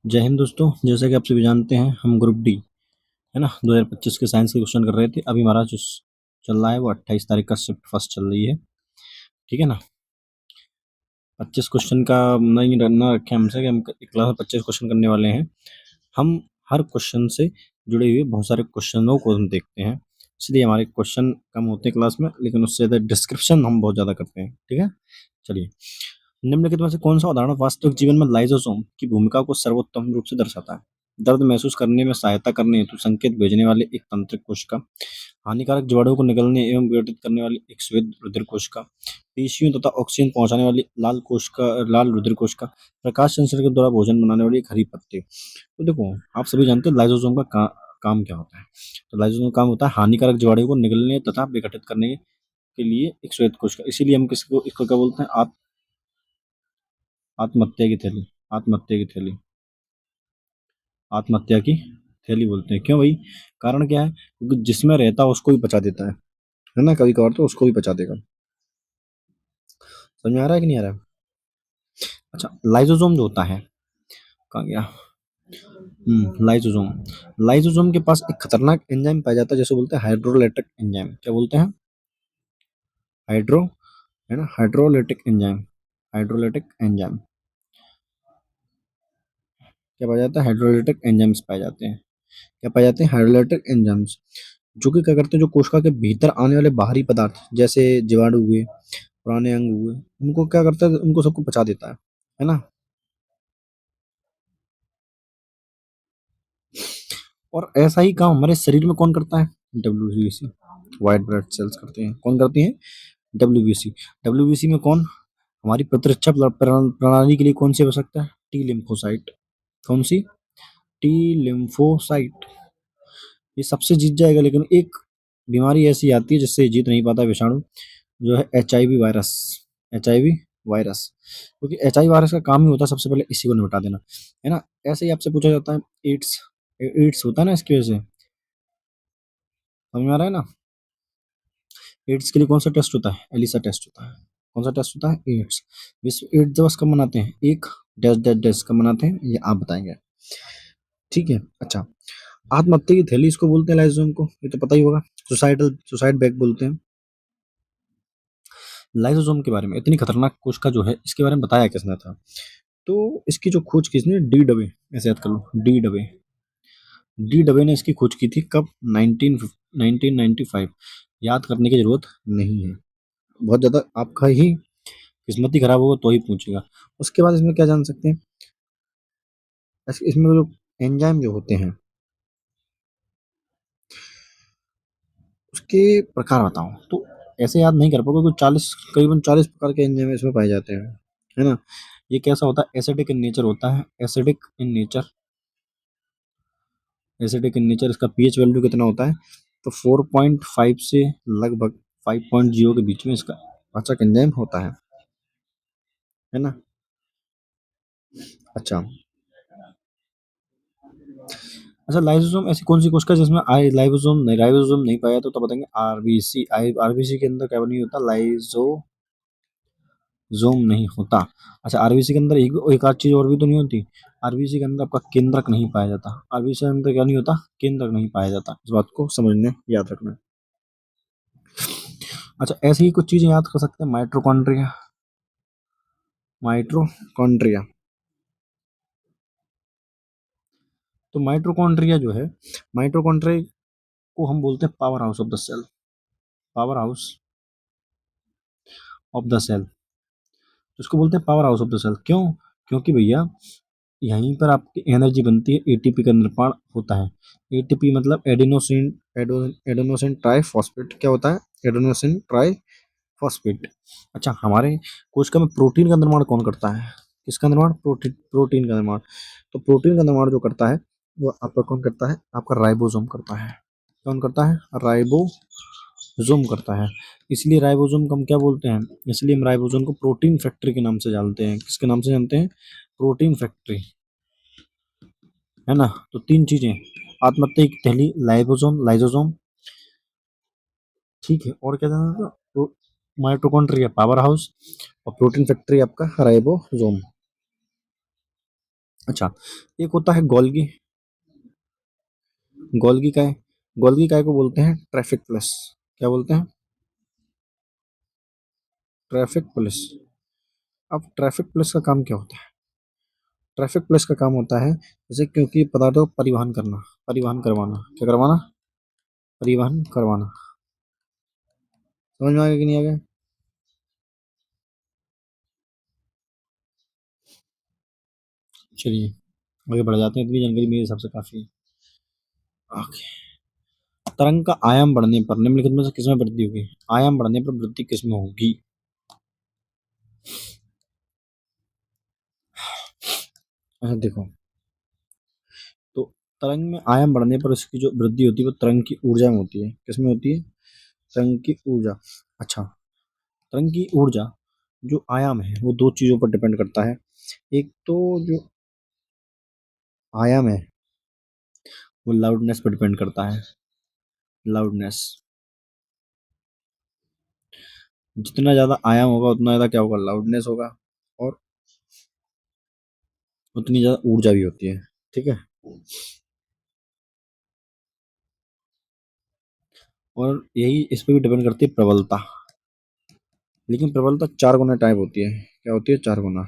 जय हिंद दोस्तों। जैसा कि आप सभी जानते हैं, हम ग्रुप डी है ना 2025 के साइंस के क्वेश्चन कर रहे थे। अभी हमारा जो चल रहा है वो 28 तारीख का शिफ्ट फर्स्ट चल रही है। ठीक है ना। 25 क्वेश्चन का नहीं रखना रखे हमसे कि हम एक क्लास में 25 क्वेश्चन करने वाले हैं। हम हर क्वेश्चन से जुड़े हुए बहुत सारे क्वेश्चनों को हम देखते हैं, इसलिए हमारे क्वेश्चन कम होते हैं क्लास में, लेकिन उससे ज़्यादा डिस्क्रिप्शन हम बहुत ज़्यादा करते हैं। ठीक है, चलिए। निम्नलिखित में से कौन सा उदाहरण वास्तविक जीवन में लाइसोसोम की भूमिका को सर्वोत्तम रूप से दर्शाता है? दर्द महसूस करने में सहायता करने हेतु संकेत भेजने वाले एक तंत्रिक कोशिका, हानिकारक जीवाणुओं को निगलने एवं विघटित करने वाली एक श्वेत रुधिर कोशिका, पेशियों तथा ऑक्सीजन पहुंचाने वाली लाल कोशिका, लाल रुधिर कोशिका, प्रकाश संश्लेषण के द्वारा भोजन बनाने वाली एक हरी पत्ती। तो देखो, आप सभी जानते हैं लाइसोसोम का काम क्या होता है। तो लाइसोसोम का काम होता है हानिकारक जीवाणुओं को निगलने तथा विघटित करने के लिए एक श्वेत कोशिका। इसीलिए हम किसको इसको क्या बोलते हैं? आत्महत्या की थैली। आत्महत्या की थैली। आत्महत्या की थैली बोलते हैं। क्यों भाई? कारण क्या है? क्योंकि जिसमें रहता है उसको भी पचा देता है ना। कभी कभार तो उसको भी पचा देगा। समझ में आ रहा है कि नहीं आ रहा है? अच्छा, लाइसोसोम जो होता है, कहाँ गया? लाइसोसोम। लाइसोसोम के पास एक खतरनाक एंजाइम पाया जाता है, जैसे बोलते हैं हाइड्रोलाइटिक एंजाइम। क्या बोलते हैं? हाइड्रो, है ना, हाइड्रोलाइटिक एंजाइम। हाइड्रोलाइटिक एंजाइम क्या पाया जाता है? हाइड्रोलाइटिक एंजाइम्स पाए जाते हैं। क्या पाए जाते हैं? हाइड्रोलाइटिक एंजाइम्स, जो कि क्या करते हैं, जो कोशिका के भीतर आने वाले बाहरी पदार्थ जैसे जीवाणु हुए, पुराने अंग हुए, उनको क्या करता है? उनको सबको पचा देता है ना। और ऐसा ही काम हमारे शरीर में कौन करता है? डब्ल्यूबीसी, व्हाइट ब्लड सेल्स करते हैं। कौन करती हैं? डब्ल्यूबीसी। डब्ल्यूबीसी में कौन? हमारी प्रतिरक्षा प्रणाली के लिए कौन सी आवश्यकता है? T lymphocyte. कौन सी? T lymphocyte. ये सबसे जीत जाएगा, लेकिन एक बीमारी ऐसी आती है जिससे जीत नहीं पाता विषाणु, जो है HIV वायरस। HIV वायरस, क्योंकि HIV वायरस का काम ही होता है सबसे पहले इसी को निपटा देना, है ना। ऐसे ही आपसे पूछा जाता है एड्स। एड्स होता है ना, इसकी वजह से। समझ में आ रहा है ना? एड्स के लिए कौन सा टेस्ट होता है? एलिसा टेस्ट होता है। कौन सा टेस्ट होता है? एड्स। विश्व एड्स दिवस कब मनाते हैं? एक डैश डैश डैश कब मनाते हैं, ये आप बताएंगे। ठीक है, अच्छा। आत्महत्या की थैली इसको बोलते हैं, लाइसोसोम को, ये तो पता ही होगा। सुसाइड बैग बोलते हैं। लाइसोसोम के बारे में, इतनी खतरनाक कोशिका जो है, इसके बारे में बताया किसने था? तो इसकी जो खोज किसने? डी डबे। ऐसे याद कर लो, डी डबे। डी डबे ने इसकी खोज की थी कब? 1995। याद करने की जरूरत नहीं है, बहुत ज्यादा आपका ही किस्मत ही खराब होगा तो ही पूछेगा। उसके बाद इसमें क्या जान सकते हैं? इसमें जो एंजाइम जो होते हैं, उसके प्रकार बताओ तो ऐसे याद नहीं कर पाओगे, क्योंकि 40, करीबन 40 प्रकार के एंजाइम इसमें पाए जाते हैं, है ना। ये कैसा होता है? एसिडिक इन नेचर होता है। Acidic in nature. Acidic in nature. इसका पीएच वैल्यू कितना होता है? तो 4.5 से लगभग 5.0 के बीच में इसका पाचक एंजाइम होता है ना। अच्छा। अच्छा, लाइसोसोम ऐसी कौन सी कोशिका है जिसमें आई राइबोसोम नहीं पाया? तो बताएंगे आरबीसी। आरबीसी के अंदर क्या नहीं होता? लाइसोसोम नहीं होता। अच्छा, आरबीसी के अंदर एक एक आध चीज और भी तो नहीं होती। आरबीसी के अंदर आपका केंद्रक नहीं पाया जाता। आरबीसी के अंदर क्या नहीं होता? केंद्रक नहीं पाया जाता। इस बात को समझने, याद रखना। अच्छा, ऐसे ही कुछ चीजें याद कर सकते हैं। माइटोकॉन्ड्रिया। माइटोकॉन्ड्रिया। तो माइटोकॉन्ड्रिया जो है, माइटोकॉन्ड्रिया को हम बोलते हैं power house of the cell. Power house of the cell. तो इसको बोलते हैं power house of the cell. क्यों? क्योंकि भैया यहीं पर आपकी एनर्जी बनती है, एटीपी का निर्माण होता है। एटीपी मतलब एडेनोसिन ट्राइफॉस्फेट। क्या होता है? Adenosine triphosphate. अच्छा, हमारे कोशिका में प्रोटीन का निर्माण कौन करता है? किसका निर्माण? प्रोटीन का निर्माण। तो प्रोटीन का निर्माण जो करता है, वो आपका कौन करता है? आपका राइबोसोम करता है। कौन करता है? राइबोसोम करता है। इसलिए राइबोसोम को हम क्या बोलते हैं? इसलिए हम राइबोसोम को प्रोटीन फैक्ट्री के नाम से जानते हैं। किसके नाम से जानते हैं? प्रोटीन फैक्ट्री, है ना। तो तीन चीजें, आत्महत्या की पहली, लाइबोसोम, लाइसोसोम, ठीक है, और क्या जाना था? तो माइटोकॉन्ड्रिया पावर हाउस, और प्रोटीन फैक्ट्री आपका राइबोसोम। अच्छा, एक होता है गोल्गी। गोल्गी काय, गोल्गी काय को बोलते हैं ट्रैफिक पुलिस। क्या बोलते हैं? Traffic police. अब ट्रैफिक पुलिस का काम क्या होता है? ट्रैफिक पुलिस का काम होता है जैसे क्योंकि पदार्थों को परिवहन करना, परिवहन करवाना, क्या करवाना? परिवहन करवाना। समझ में आ गया कि नहीं आ गया? चलिए आगे बढ़ जाते हैं, इतनी जानकारी मेरे हिसाब से काफी है। ओके। तरंग का आयाम बढ़ने पर निम्नलिखित में से किसमें वृद्धि होगी? आयाम बढ़ने पर वृद्धि किसमें होगी? अच्छा देखो, तो तरंग में आयाम बढ़ने पर उसकी जो वृद्धि होती है वो तरंग की ऊर्जा में होती है। किसमें होती है? तरंग की ऊर्जा। अच्छा, तरंग की ऊर्जा जो आयाम है वो दो चीजों पर डिपेंड करता है। एक तो जो आयाम है वो लाउडनेस पर डिपेंड करता है। लाउडनेस, जितना ज्यादा आयाम होगा उतना ज्यादा क्या होगा? लाउडनेस होगा। और उतनी ज्यादा ऊर्जा भी होती है। ठीक है। और यही इस पे भी डिपेंड करती है प्रबलता। लेकिन प्रबलता 4 गुना टाइप होती है। क्या होती है? 4 गुना।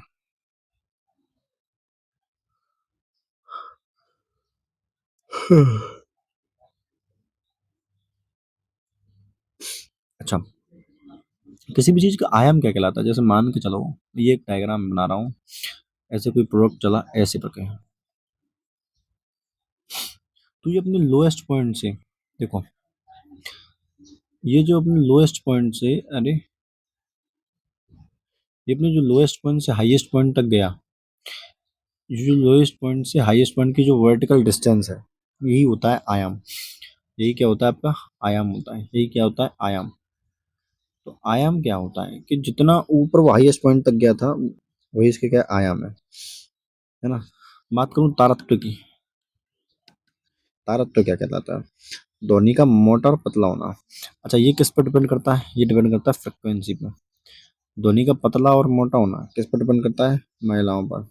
अच्छा, किसी भी चीज का आयाम क्या कहलाता है? जैसे मान के चलो, ये एक डायग्राम बना रहा हूँ, ऐसे कोई प्रोडक्ट चला ऐसे करके, तो ये अपने लोएस्ट पॉइंट से, देखो, ये जो अपने लोएस्ट पॉइंट से, अरे, ये अपने जो लोएस्ट पॉइंट से हाईएस्ट पॉइंट तक गया, ये जो लोएस्ट पॉइंट से हाईएस्ट पॉइंट की जो वर्टिकल डिस्टेंस है, यही होता है आयाम। यही क्या होता है? आपका आयाम होता है। यही क्या होता है? आयाम। तो आयाम क्या होता है कि जितना ऊपर वो हाईएस्ट पॉइंट तक गया था, वही इसके क्या आयाम है ना? बात करूं तारत्व की, तारत्व क्या कहलाता है? ध्वनि का मोटा और पतला होना। अच्छा, ये किस पर डिपेंड करता है? ये डिपेंड करता है फ्रिक्वेंसी पर। ध्वनि का पतला और मोटा होना किस पर डिपेंड करता है? महिलाओं पर।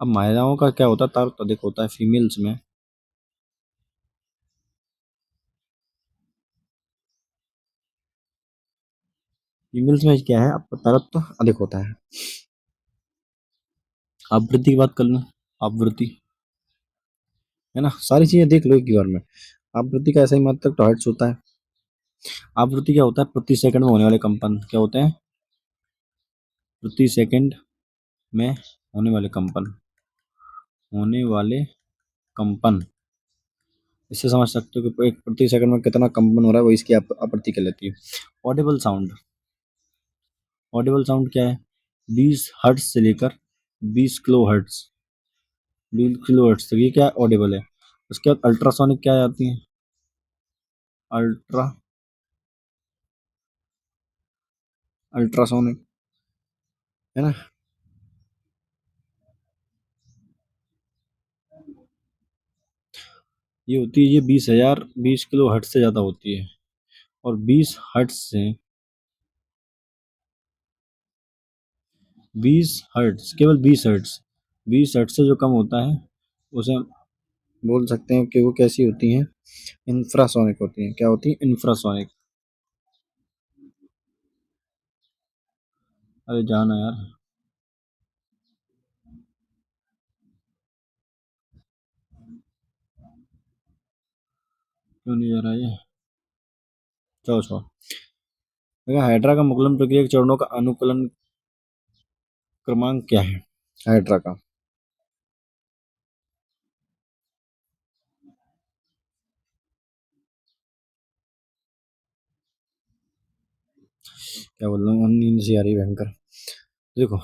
अब महिलाओं का क्या होता है? तारत्व अधिक होता है फीमेल्स में। फीमेल्स में क्या है? आपका तारत्व अधिक होता है। आवृत्ति की बात कर लूं, आवृत्ति, है ना? सारी चीजें देख लो एक ही बार में। आवृत्ति का ऐसा ही मात्रक हर्ट्ज होता है। आवृत्ति क्या होता है? प्रति सेकंड में होने वाले कंपन क्या होते हैं? प्रति सेकंड में होने वाले कंपन, होने वाले कंपन। इससे समझ सकते हो कि एक प्रति सेकंड में कितना कंपन हो रहा है, वो इसकी आवृत्ति कहलाती है। ऑडिबल साउंड, ऑडिबल साउंड क्या है? 20 हर्ट्ज से लेकर 20 किलो हर्ट्ज, 20 किलो हर्ट्ज तक ये क्या ऑडिबल है। उसके बाद अल्ट्रासोनिक क्या आती है? अल्ट्रा, अल्ट्रासोनिक, है ना? ये होती है, ये 20,000 20 किलो हर्ट्ज से ज़्यादा होती है। और 20 हर्ट्ज से, 20 हर्ट्ज, केवल 20 हर्ट्ज, 20 हर्ट्ज से जो कम होता है उसे हम बोल सकते हैं कि वो कैसी होती हैं? इंफ्रासोनिक होती हैं। क्या होती है? इंफ्रासोनिक। अरे जाना यार, क्यों नहीं जा रहा ये? चलो छोड़ो। देखो, हाइड्रा का मुकुलन प्रक्रिया के चरणों का अनुकलन क्रमांक क्या है? हाइड्रा का, क्या बोल रहा हूँ, नींद सी आ रही है भयंकर। देखो,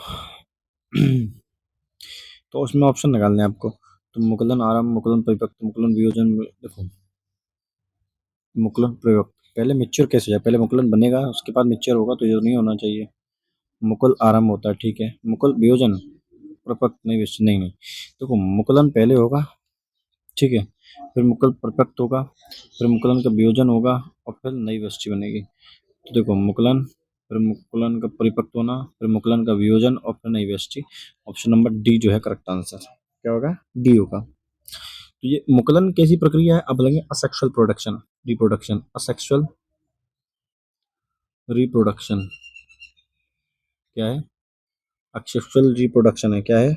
तो उसमें ऑप्शन निकालने हैं आपको। तो मुकुलन आरंभ, मुकुलन परिपक्व, मुकुलन वियोजन। देखो, मुकुलन प्रयोग पहले मिच्योर कैसे जाए? पहले मुकुलन बनेगा उसके बाद मिच्योर होगा, तो ये नहीं होना चाहिए। मुकुल आरंभ होता है, ठीक है। मुकुल वियोजन, परिपक्व नहीं, नहीं नहीं। देखो, मुकुलन पहले होगा, ठीक है, फिर मुकुल परिपक्व होगा, फिर मुकुलन का वियोजन होगा, और फिर नई वृष्टि बनेगी। तो देखो, मुकुलन फिर मुकुलन का परिपक्व होना, फिर मुकुलन का वियोजन और फिर नई व्यष्टि। ऑप्शन नंबर डी जो है करेक्ट आंसर। क्या होगा? डी होगा। तो ये मुकुलन कैसी प्रक्रिया है? अब लेंगे asexual production, reproduction. Asexual reproduction क्या है? असेक्सुअल रिप्रोडक्शन है। क्या है?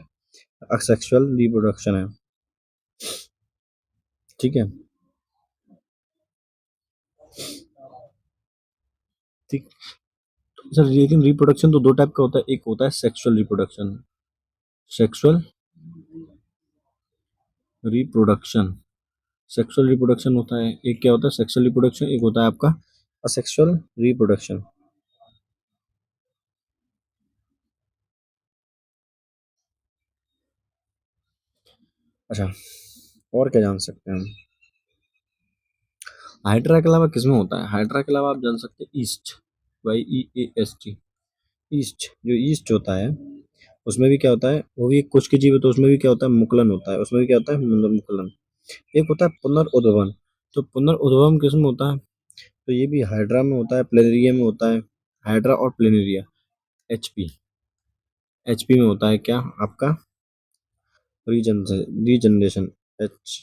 असेक्सुअल रिप्रोडक्शन है। ठीक है। ठीक। सर लेकिन रिप्रोडक्शन तो दो टाइप का होता है, एक होता है sexual reproduction, sexual reproduction, sexual reproduction होता है। एक क्या होता है? Sexual reproduction. एक होता है आपका असेक्सुअल रिप्रोडक्शन। अच्छा, और क्या जान सकते हैं हम? हाइड्रा के अलावा किसमें होता है? हाइड्रा के अलावा आप जान सकते हैं ईस्ट, YEAST, ईस्ट। जो ईस्ट होता है उसमें भी क्या होता है? वो भी कुछ के जीव है, तो उसमें भी क्या होता है? मुकुलन होता है। उसमें भी क्या होता है? मुकुलन। एक होता है पुनर्उद्भवन। तो पुनर्उद्भवन किसमें होता है? तो ये भी हाइड्रा में होता है, प्लेनेरिया में होता है। हाइड्रा और प्लेनेरिया, HP, HP में होता है क्या आपका? रीजनरेशन, एच,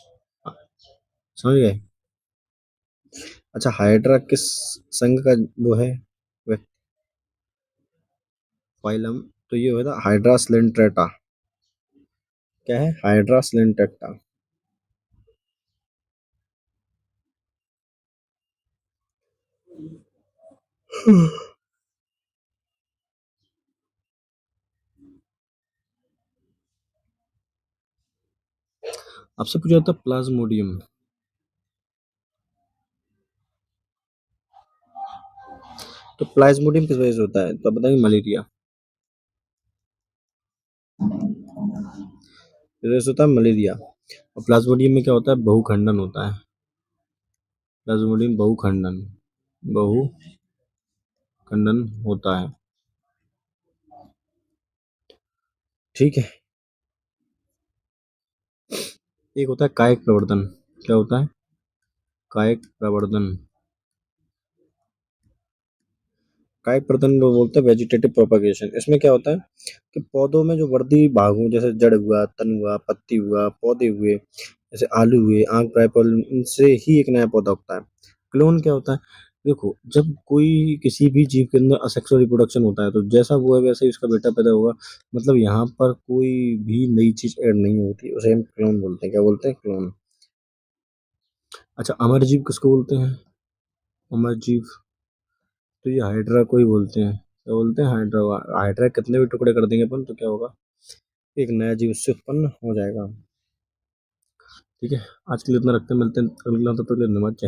समझ गए? अच्छा, हाइड्रा किस संघ का वो है? फाइलम। तो ये होता हाइड्रा स्लेंट्रेटा। क्या है? हाइड्रा स्लेंट्रेटा। आपसे पूछा था प्लाज्मोडियम। तो प्लाज्मोडियम किस वजह से होता है? तो आप बताएंगे मलेरिया। इस वजह से होता है मलेरिया। और प्लाज्मोडियम में क्या होता है? बहुखंडन होता है। प्लाज्मोडियम बहुखंडन, बहुखंडन होता है। ठीक है। एक होता है कायिक प्रवर्धन। क्या होता है? कायिक प्रवर्धन। कायिक प्रवर्धन वो बोलते हैं वेजिटेटिव प्रोपगेशन। इसमें क्या होता है कि पौधों में जो वर्धी भाग हो, जैसे जड़ हुआ, तन हुआ, पत्ती हुआ, पौधे हुए, जैसे आलू हुए, आंख, ब्राइपल, इनसे ही एक नया पौधा उगता है। क्लोन क्या होता है? देखो, जब कोई किसी भी जीव के अंदर असेक्सुअल रिप्रोडक्शन होता है तो जैसा वो है वैसे ही उसका बेटा पैदा होगा। मतलब यहाँ पर कोई भी नई चीज ऐड नहीं होती, उसे हम क्लोन बोलते हैं। क्या बोलते हैं? क्लोन। अच्छा, अमर जीव किसको बोलते हैं? अमर जीव, तो ये हाइड्रा को ही बोलते हैं। क्या बोलते हैं? हाइड्रा। हाइड्रा के कितने भी टुकड़े कर देंगे अपन तो क्या होगा? एक नया जीव उससे उत्पन्न हो जाएगा। ठीक है। आज के लिए इतना रखते हैं, मिलते हैं अगले, तब तक के लिए धन्यवाद। जय हिंद।